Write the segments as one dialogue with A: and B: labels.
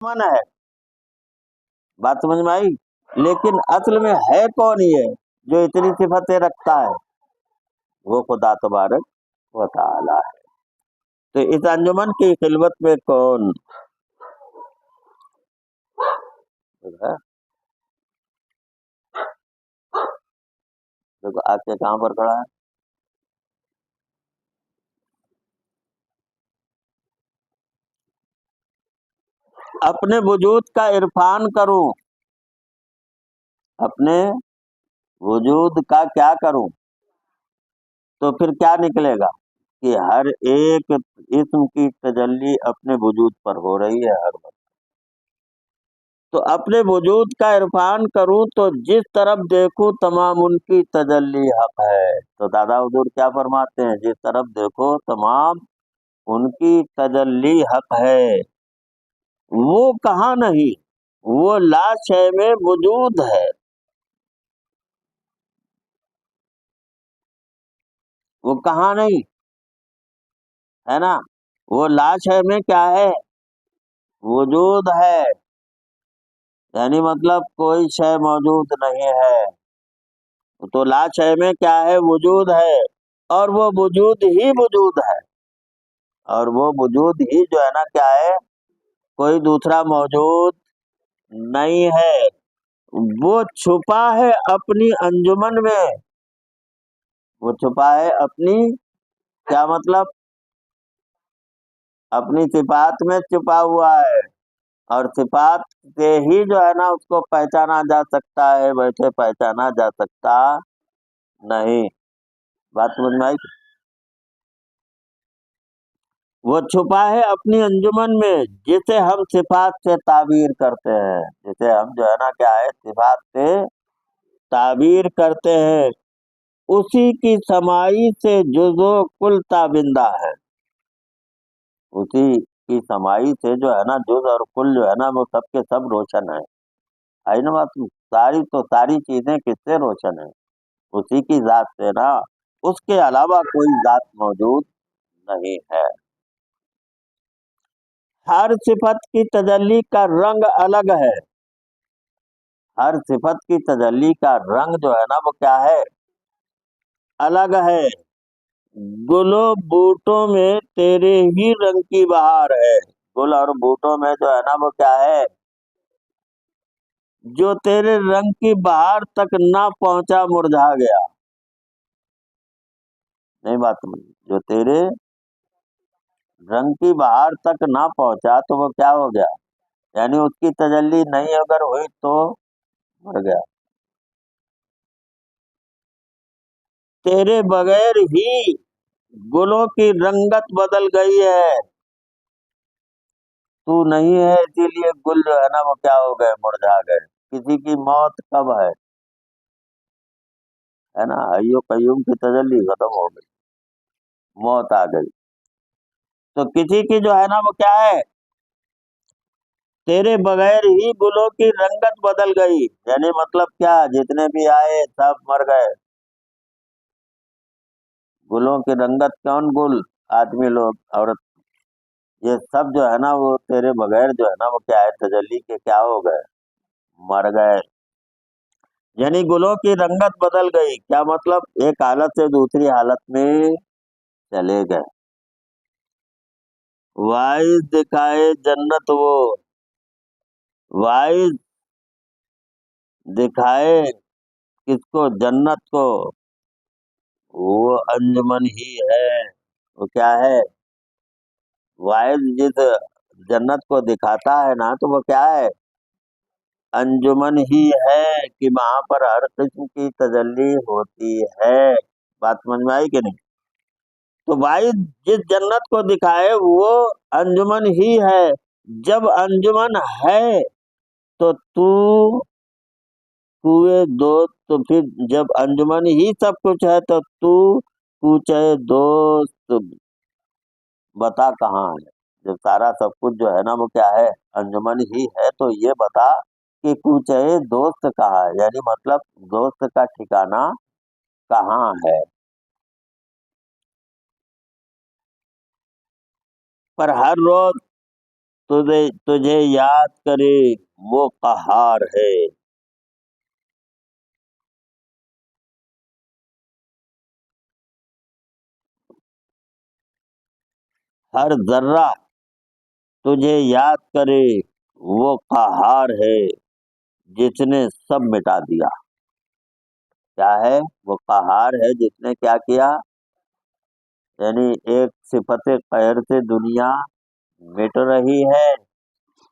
A: मन है, बात समझ में आई। लेकिन असल में है कौन ये जो इतनी सिफतें रखता है? वो खुदा तबारक व तआला है। तो इस अंजुमन की खिलवत में कौन है? देखो आके कहाँ पर खड़ा है? अपने वजूद का इरफान करूं, अपने वजूद का क्या करूं, तो फिर क्या निकलेगा कि हर एक इस्म की तजल्ली अपने वजूद पर हो रही है हर वक्त। तो अपने वजूद का इरफान करूं तो जिस तरफ देखूं तमाम उनकी तजल्ली हक है। तो दादा हुजूर क्या फरमाते हैं? जिस तरफ देखो तमाम उनकी तजल्ली हक है। वो कहाँ नहीं, वो ला शय में वजूद है। वो कहाँ नहीं है ना, वो ला शय में क्या है? वजूद है। यानी मतलब कोई शय मौजूद नहीं है। तो ला शय में क्या है? वजूद है। और वो वजूद ही वजूद है। और वो वजूद ही जो है ना क्या है? कोई दूसरा मौजूद नहीं है। वो छुपा है अपनी अंजुमन में। वो छुपा है अपनी, क्या मतलब? अपनी सिफात में छुपा हुआ है। और सिफात से ही जो है ना उसको पहचाना जा सकता है, वैसे पहचाना जा सकता नहीं। बात समझ में आई? वो छुपा है अपनी अंजुमन में जिसे हम सिफात से ताबीर करते हैं। जिसे हम जो है ना क्या है? सिफात से ताबीर करते हैं। उसी की समाई से जुज़ो कुल ताबिंदा है। उसी की समाई से जो है ना जुज़ और कुल जो है ना वो सब के सब रोशन है। आई ना बात? सारी तो सारी चीजें किससे रोशन है? उसी की जात से ना। उसके अलावा कोई जात मौजूद नहीं है। हर सिफत की तजल्ली का रंग अलग है। हर सिफत की तजल्ली का रंग जो है ना वो क्या है? अलग है। गुलो बूटों में तेरे ही रंग की बहार है। गुल और बूटों में जो है ना वो क्या है? जो तेरे रंग की बहार तक ना पहुंचा मुरझा गया। नहीं बात समझ? जो तेरे रंग की बहार तक ना पहुंचा तो वो क्या हो गया? यानी उसकी तजल्ली नहीं अगर हुई तो मर गया। तेरे बगैर ही गुलों की रंगत बदल गई है। तू नहीं है इसीलिए गुल जो है ना वो क्या हो गए? मुरझा गए। किसी की मौत कब है ना? अय्यो कय्यूम की तजल्ली खत्म हो गई, मौत आ गई। तो किसी की जो है ना वो क्या है? तेरे बगैर ही गुलों की रंगत बदल गई। यानी मतलब क्या? जितने भी आए सब मर गए। गुलों की रंगत कौन? गुल, आदमी लोग, औरत, ये सब जो है ना वो तेरे बगैर जो है ना वो क्या है? तजल्ली के क्या हो गए? मर गए। यानी गुलों की रंगत बदल गई, क्या मतलब? एक हालत से दूसरी हालत में चले गए। वाइज दिखाए जन्नत वो, वाइज दिखाए किसको? जन्नत को। वो अंजुमन ही है। वो क्या है? वाइज जिस जन्नत को दिखाता है ना तो वो क्या है? अंजुमन ही है कि वहां पर हर किस्म की तजल्ली होती है। बात समझ में आई कि नहीं? तो भाई जिस जन्नत को दिखाए वो अंजुमन ही है। जब अंजुमन है तो तू कुए दोस्त, तो फिर जब अंजुमन ही सब कुछ है तो तू पूछे दोस्त बता कहाँ है? जब सारा सब कुछ जो है ना वो क्या है? अंजुमन ही है, तो ये बता कि पूछे दोस्त कहाँ है? यानी मतलब दोस्त का ठिकाना कहाँ है? पर हर रोज تجھے یاد کرے وہ قہار ہے. ہر ذرہ تجھے یاد کرے وہ قہار ہے جس نے سب مٹا دیا. کیا ہے؟ وہ قہار ہے جس نے کیا کیا؟ یعنی ایک صفت قہر سے دنیا مٹ رہی ہے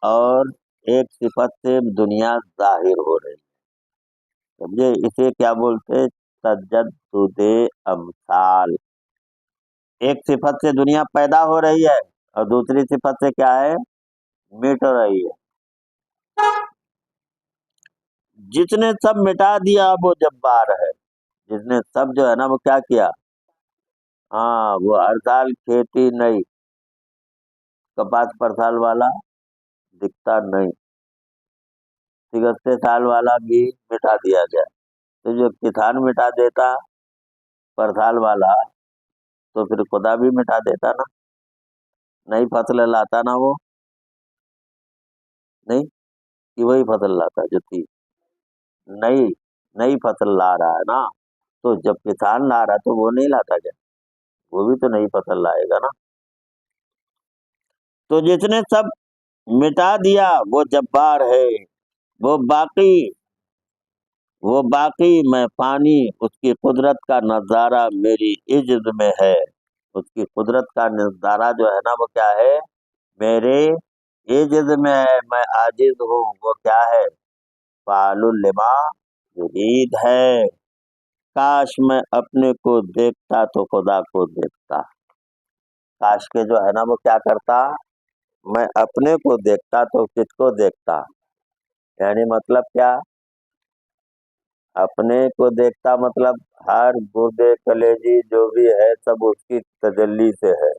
A: اور ایک صفت سے دنیا ظاہر ہو رہی ہے. سمجھے؟ اسے کیا بولتے؟ تجدد امثال. ایک صفت سے دنیا پیدا ہو رہی ہے اور دوسری صفت سے کیا ہے؟ مٹ رہی ہے. جس نے سب مٹا دیا وہ جبار ہے. جس نے سب جو ہے نا وہ کیا کیا؟ ہاں، وہ ہر سال کھیتی نہیں، کپاس پر سال والا دکھتا نہیں، گزشتے سال والا بھی مٹا دیا گیا. تو جو کسان مٹا دیتا پر سال والا تو پھر خدا بھی مٹا دیتا نا. نئی فصل لاتا نا وہ، نہیں کہ وہی فصل لاتا جو تھی. نئی نئی فصل لا رہا ہے نا، تو جب کسان لا رہا ہے تو وہ نہیں لاتا کیا؟ وہ بھی تو نئی فصل لائے گا نا. تو جس نے سب مٹا دیا وہ جبار ہے. وہ باقی میں فانی، اس کی قدرت کا نظارہ میری عجز میں ہے. اس کی قدرت کا نظارہ جو ہے نا وہ کیا ہے؟ میرے عجز میں ہے، میں عاجز ہوں. وہ کیا ہے؟ فعال لما یرید ہے. کاش میں اپنے کو دیکھتا تو خدا کو دیکھتا. کاش کے جو ہے نا وہ کیا کرتا؟ میں اپنے کو دیکھتا تو کس کو دیکھتا؟ یعنی مطلب کیا؟ اپنے کو دیکھتا مطلب ہر گردے کلیجی جو بھی ہے سب اس کی تجلی سے ہے.